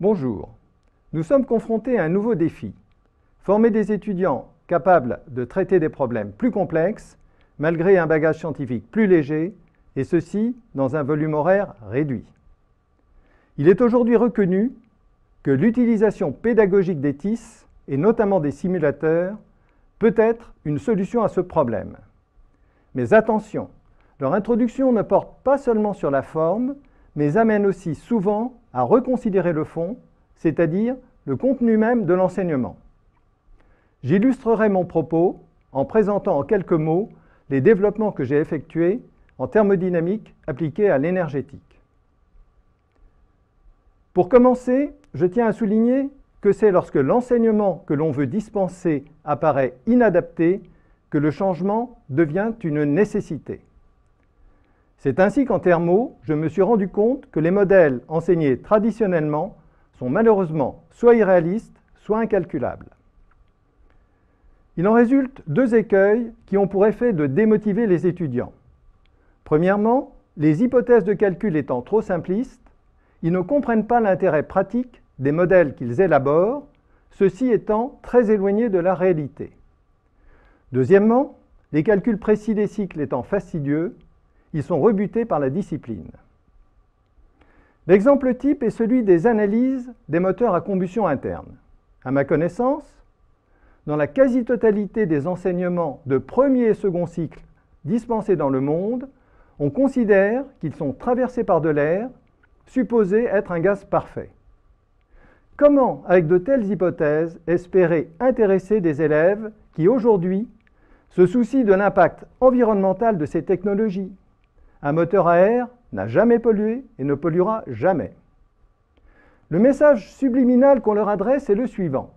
Bonjour, nous sommes confrontés à un nouveau défi. Former des étudiants capables de traiter des problèmes plus complexes, malgré un bagage scientifique plus léger, et ceci dans un volume horaire réduit. Il est aujourd'hui reconnu que l'utilisation pédagogique des TIS, et notamment des simulateurs, peut être une solution à ce problème. Mais attention, leur introduction ne porte pas seulement sur la forme, mais amène aussi souvent à reconsidérer le fond, c'est-à-dire le contenu même de l'enseignement. J'illustrerai mon propos en présentant en quelques mots les développements que j'ai effectués en thermodynamique appliquée à l'énergétique. Pour commencer, je tiens à souligner que c'est lorsque l'enseignement que l'on veut dispenser apparaît inadapté que le changement devient une nécessité. C'est ainsi qu'en thermo, je me suis rendu compte que les modèles enseignés traditionnellement sont malheureusement soit irréalistes, soit incalculables. Il en résulte deux écueils qui ont pour effet de démotiver les étudiants. Premièrement, les hypothèses de calcul étant trop simplistes, ils ne comprennent pas l'intérêt pratique des modèles qu'ils élaborent, ceux-ci étant très éloignés de la réalité. Deuxièmement, les calculs précis des cycles étant fastidieux, ils sont rebutés par la discipline. L'exemple type est celui des analyses des moteurs à combustion interne. À ma connaissance, dans la quasi-totalité des enseignements de premier et second cycle dispensés dans le monde, on considère qu'ils sont traversés par de l'air, supposé être un gaz parfait. Comment, avec de telles hypothèses, espérer intéresser des élèves qui, aujourd'hui, se soucient de l'impact environnemental de ces technologies? Un moteur à air n'a jamais pollué et ne polluera jamais. Le message subliminal qu'on leur adresse est le suivant.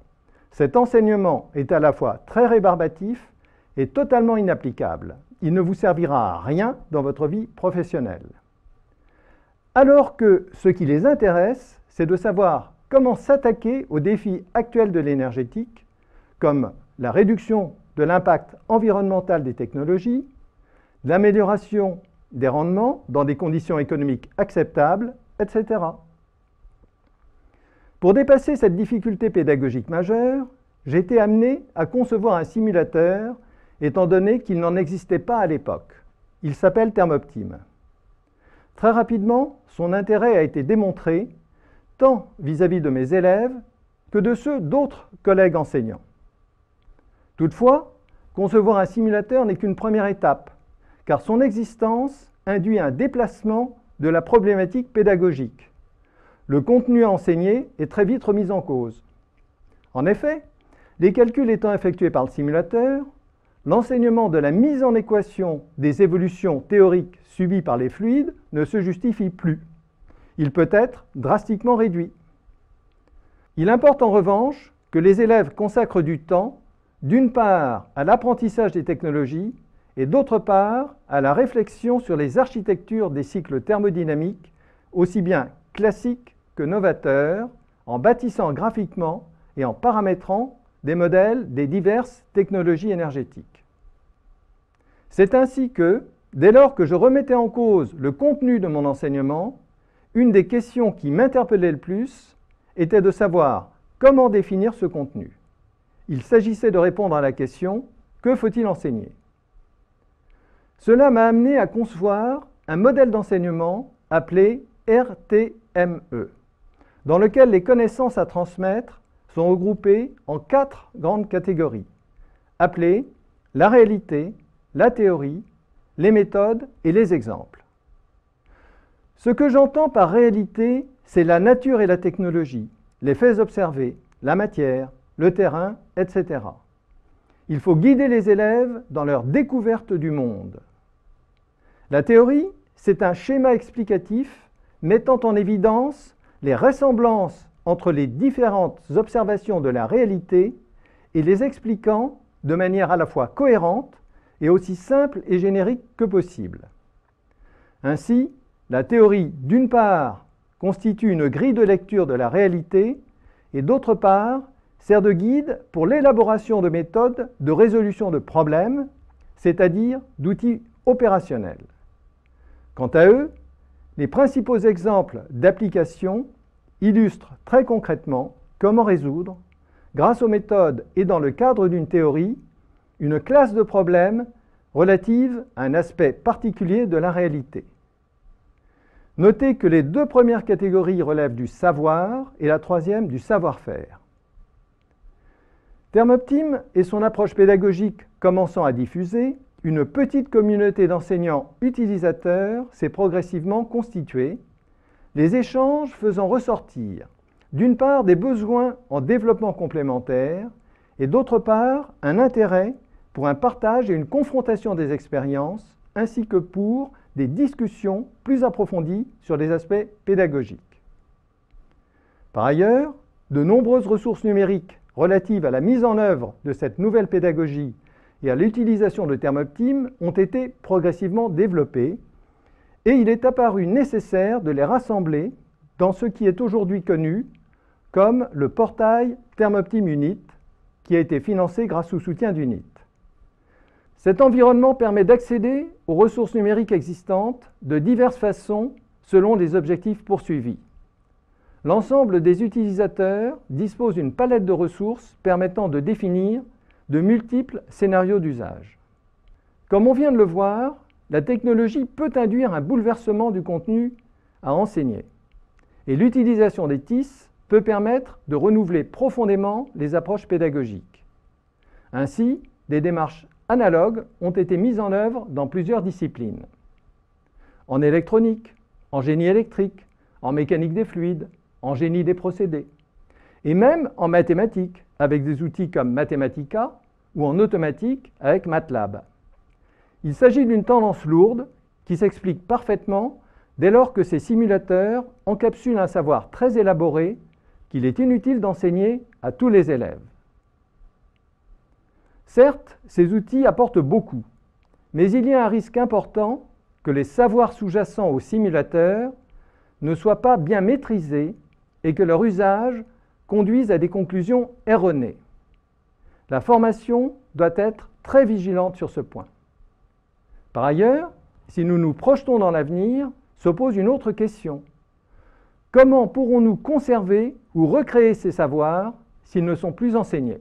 Cet enseignement est à la fois très rébarbatif et totalement inapplicable. Il ne vous servira à rien dans votre vie professionnelle. Alors que ce qui les intéresse, c'est de savoir comment s'attaquer aux défis actuels de l'énergétique, comme la réduction de l'impact environnemental des technologies, l'amélioration des rendements dans des conditions économiques acceptables, etc. Pour dépasser cette difficulté pédagogique majeure, j'ai été amené à concevoir un simulateur, étant donné qu'il n'en existait pas à l'époque. Il s'appelle Thermoptime. Très rapidement, son intérêt a été démontré, tant vis-à-vis de mes élèves que de ceux d'autres collègues enseignants. Toutefois, concevoir un simulateur n'est qu'une première étape, car son existence induit un déplacement de la problématique pédagogique. Le contenu à enseigner est très vite remis en cause. En effet, les calculs étant effectués par le simulateur, l'enseignement de la mise en équation des évolutions théoriques subies par les fluides ne se justifie plus. Il peut être drastiquement réduit. Il importe en revanche que les élèves consacrent du temps, d'une part à l'apprentissage des technologies et d'autre part à la réflexion sur les architectures des cycles thermodynamiques, aussi bien classiques que novateurs, en bâtissant graphiquement et en paramétrant des modèles des diverses technologies énergétiques. C'est ainsi que, dès lors que je remettais en cause le contenu de mon enseignement, une des questions qui m'interpellait le plus était de savoir comment définir ce contenu. Il s'agissait de répondre à la question « Que faut-il enseigner ?» Cela m'a amené à concevoir un modèle d'enseignement appelé RTME, dans lequel les connaissances à transmettre sont regroupées en 4 grandes catégories, appelées la réalité, la théorie, les méthodes et les exemples. Ce que j'entends par réalité, c'est la nature et la technologie, les faits observés, la matière, le terrain, etc. Il faut guider les élèves dans leur découverte du monde. La théorie, c'est un schéma explicatif mettant en évidence les ressemblances entre les différentes observations de la réalité et les expliquant de manière à la fois cohérente et aussi simple et générique que possible. Ainsi, la théorie, d'une part, constitue une grille de lecture de la réalité et d'autre part, sert de guide pour l'élaboration de méthodes de résolution de problèmes, c'est-à-dire d'outils opérationnels. Quant à eux, les principaux exemples d'application illustre très concrètement comment résoudre, grâce aux méthodes et dans le cadre d'une théorie, une classe de problèmes relative à un aspect particulier de la réalité. Notez que les deux premières catégories relèvent du savoir et la troisième du savoir-faire. Thermoptime et son approche pédagogique commençant à diffuser, une petite communauté d'enseignants utilisateurs s'est progressivement constituée, les échanges faisant ressortir, d'une part, des besoins en développement complémentaire et d'autre part, un intérêt pour un partage et une confrontation des expériences, ainsi que pour des discussions plus approfondies sur les aspects pédagogiques. Par ailleurs, de nombreuses ressources numériques relatives à la mise en œuvre de cette nouvelle pédagogie et à l'utilisation de Thermoptime ont été progressivement développées, et il est apparu nécessaire de les rassembler dans ce qui est aujourd'hui connu comme le portail Thermoptime Unit, qui a été financé grâce au soutien d'Unit. Cet environnement permet d'accéder aux ressources numériques existantes de diverses façons selon les objectifs poursuivis. L'ensemble des utilisateurs dispose d'une palette de ressources permettant de définir de multiples scénarios d'usage. Comme on vient de le voir, la technologie peut induire un bouleversement du contenu à enseigner. Et l'utilisation des TIS peut permettre de renouveler profondément les approches pédagogiques. Ainsi, des démarches analogues ont été mises en œuvre dans plusieurs disciplines. En électronique, en génie électrique, en mécanique des fluides, en génie des procédés, et même en mathématiques, avec des outils comme Mathematica, ou en automatique avec MATLAB. Il s'agit d'une tendance lourde qui s'explique parfaitement dès lors que ces simulateurs encapsulent un savoir très élaboré qu'il est inutile d'enseigner à tous les élèves. Certes, ces outils apportent beaucoup, mais il y a un risque important que les savoirs sous-jacents aux simulateurs ne soient pas bien maîtrisés et que leur usage conduise à des conclusions erronées. La formation doit être très vigilante sur ce point. Par ailleurs, si nous nous projetons dans l'avenir, se pose une autre question. Comment pourrons-nous conserver ou recréer ces savoirs s'ils ne sont plus enseignés ?